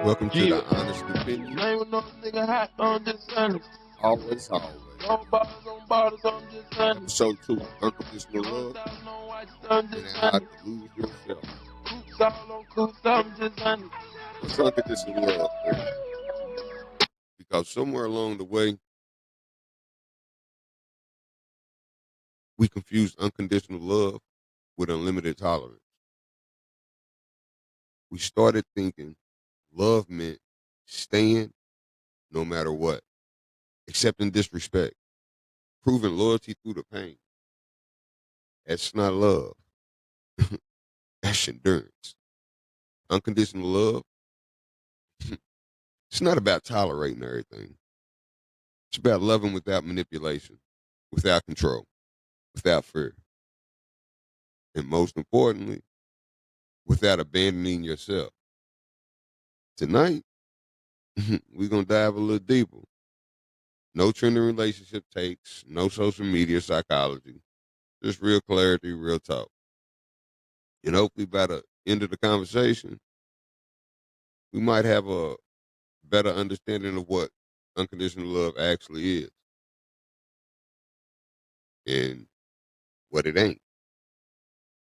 Welcome to Yeah. the Honest Opinion. Name of no nigga hot on this Sunday. Always. No bottles on this Sunday. Episode 2, Unconditional Love, No white on and this how Sunday. to lose yourself. Coops all on coops on this Sunday. What's unconditional love, man? Because somewhere along the way, we confused unconditional love with unlimited tolerance. We started thinking love meant staying no matter what, accepting disrespect, proving loyalty through the pain. That's not love. That's endurance. Unconditional love, it's not about tolerating everything. It's about loving without manipulation, without control, without fear, and most importantly, without abandoning yourself. Tonight, we're going to dive a little deeper. No trending relationship takes, no social media psychology, just real clarity, real talk. And hopefully by the end of the conversation, we might have a better understanding of what unconditional love actually is and what it ain't,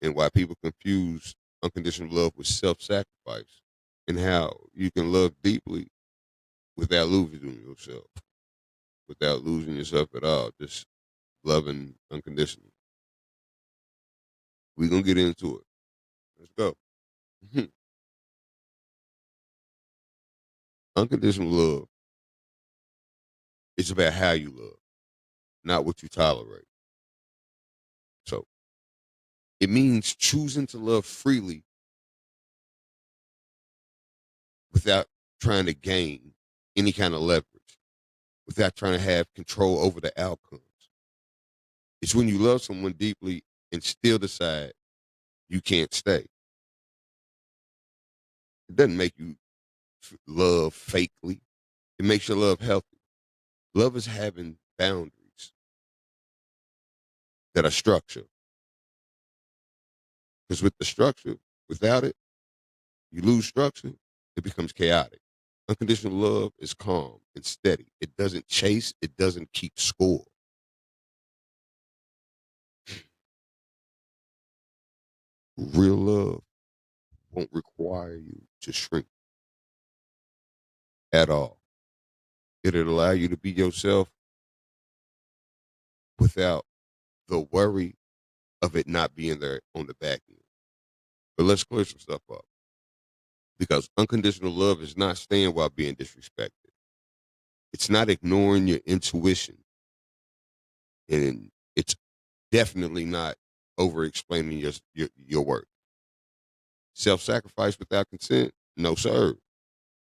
and why people confuse unconditional love with self-sacrifice, and how you can love deeply without losing yourself, without losing yourself at all, just loving unconditionally. We're going to get into it. Let's go. Unconditional love is about how you love, not what you tolerate. So it means choosing to love freely without trying to gain any kind of leverage, without trying to have control over the outcomes. It's when you love someone deeply and still decide you can't stay. It doesn't make you love fakely. It makes your love healthy. Love is having boundaries that are structured. Because with the structure, without it, you lose structure, it becomes chaotic. Unconditional love is calm and steady. It doesn't chase, it doesn't keep score. Real love won't require you to shrink at all. It'll allow you to be yourself without the worry of it not being there on the back end. But let's clear some stuff up. Because unconditional love is not staying while being disrespected. It's not ignoring your intuition. And it's definitely not over explaining your work. Self-sacrifice without consent? No, sir.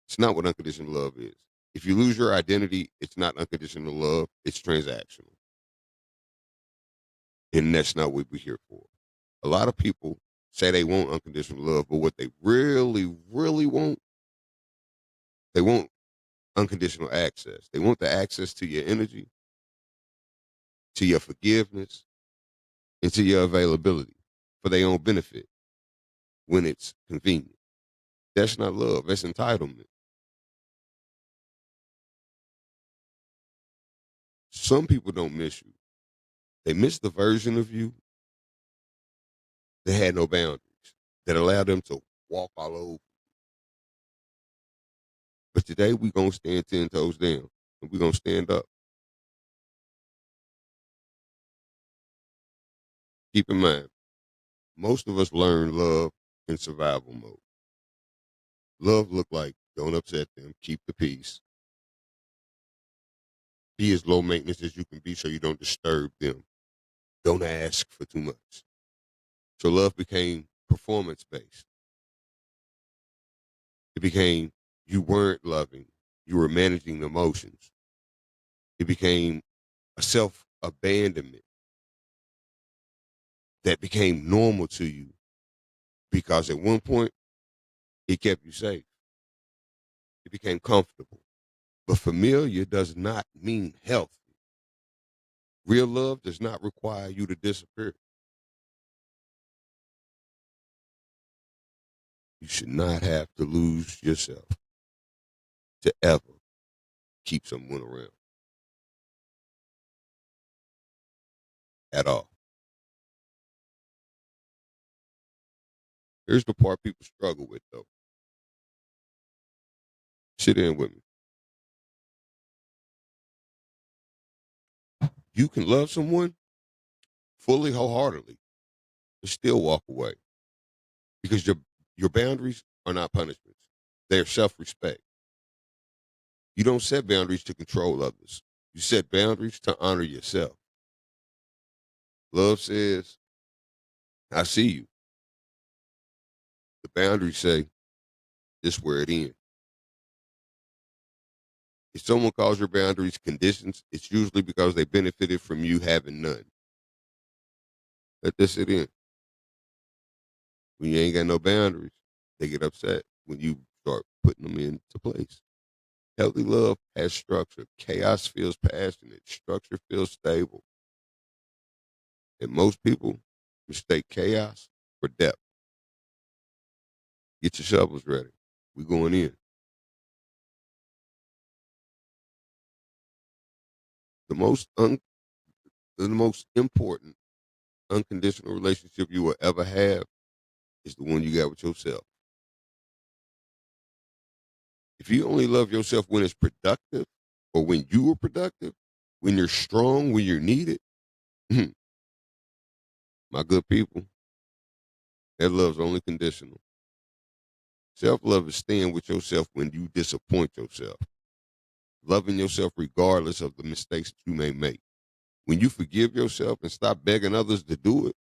It's not what unconditional love is. If you lose your identity, it's not unconditional love, it's transactional. And that's not what we're here for. A lot of people say they want unconditional love, but what they really, really want, they want unconditional access. They want the access to your energy, to your forgiveness, and to your availability for their own benefit when it's convenient. That's not love, that's entitlement. Some people don't miss you. They miss the version of you that had no boundaries, that allowed them to walk all over. But today we're going to stand 10 toes down and we're going to stand up. Keep in mind, most of us learn love in survival mode. Love look like don't upset them, keep the peace, be as low maintenance as you can be so you don't disturb them. Don't ask for too much. So love became performance based. It became you weren't loving, you were managing emotions. It became a self abandonment that became normal to you because at one point it kept you safe. It became comfortable. But familiar does not mean healthy. Real love does not require you to disappear. You should not have to lose yourself. to ever keep someone around at all. Here's the part people struggle with, though. Sit in with me. You can love someone fully, wholeheartedly, and still walk away because your boundaries are not punishments; they are self-respect. You don't set boundaries to control others. You set boundaries to honor yourself. Love says, "I see you." The boundaries say, "This is where it ends." If someone calls your boundaries conditions, it's usually because they benefited from you having none. Let this sit in. When you ain't got no boundaries, they get upset when you start putting them into place. Healthy love has structure. Chaos feels passionate. Structure feels stable. And most people mistake chaos for depth. Get your shovels ready. We going in. The the most important unconditional relationship you will ever have is the one you got with yourself. If you only love yourself when it's productive or when you are productive, when you're strong, when you're needed, my good people, that love's only conditional. Self love is staying with yourself when you disappoint yourself, loving yourself regardless of the mistakes that you may make. When you forgive yourself and stop begging others to do it,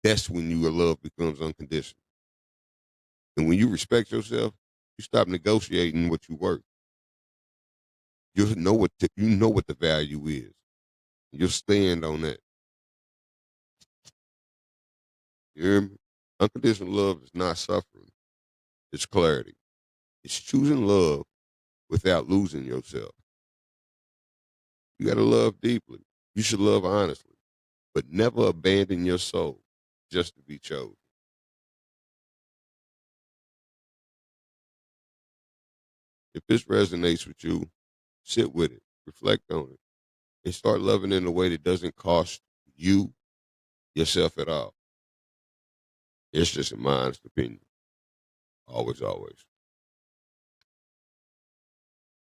that's when your love becomes unconditional. And when you respect yourself, you stop negotiating what you worth. You know what the value is. You'll stand on that. You hear me? Unconditional love is not suffering. It's clarity. It's choosing love without losing yourself. You got to love deeply. You should love honestly, but never abandon your soul just to be chosen. If this resonates with you, sit with it, reflect on it, and start loving in a way that doesn't cost you yourself at all. It's just a my honest opinion. Always, always.